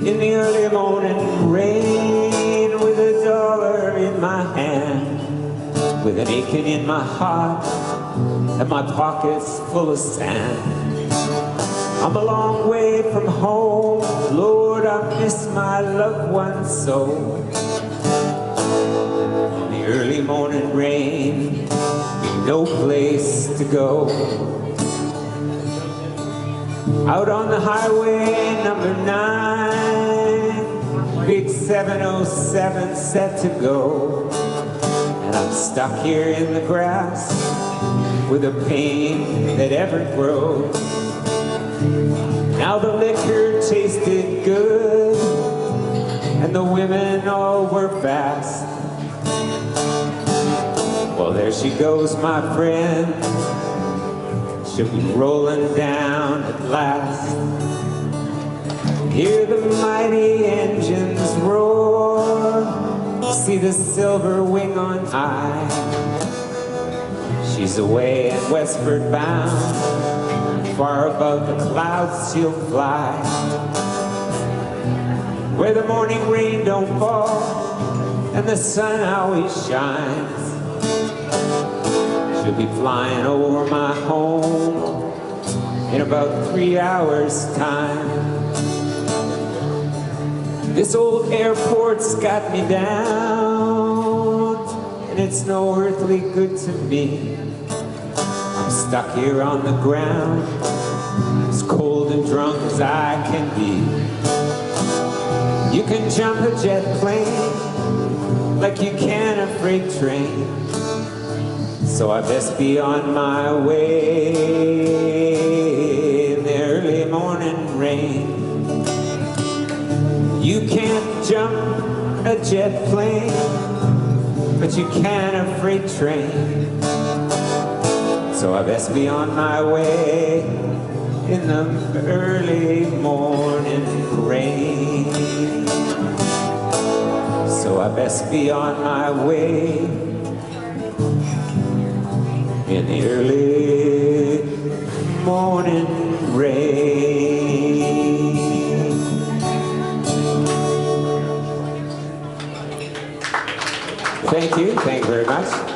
in the early morning rain, with $1 in my hand, with an aching in my heart and my pockets full of sand. I'm a long way from home, Lord, I miss my loved ones so. In the early morning rain, no place to go. Out on the highway number 9, big 707 set to go. And I'm stuck here in the grass with a pain that ever grows. Now the liquor tasted good and the women all were fast. Well, there she goes, my friend. She'll be rolling down at last. Hear the mighty engines roar, see the silver wing on high. She's away and westward bound, far above the clouds she'll fly, where the morning rain don't fall and the sun always shines. She'll be flying over my home in about 3 hours' time. This old airport's got me down, and it's no earthly good to me. I'm stuck here on the ground, as cold and drunk as I can be. You can jump a jet plane like you can a freight train, so I best be on my way in the early morning rain. You can't jump a jet plane, but you can a freight train, so I best be on my way in the early morning rain. So I best be on my way in the early morning rain. Thank you very much.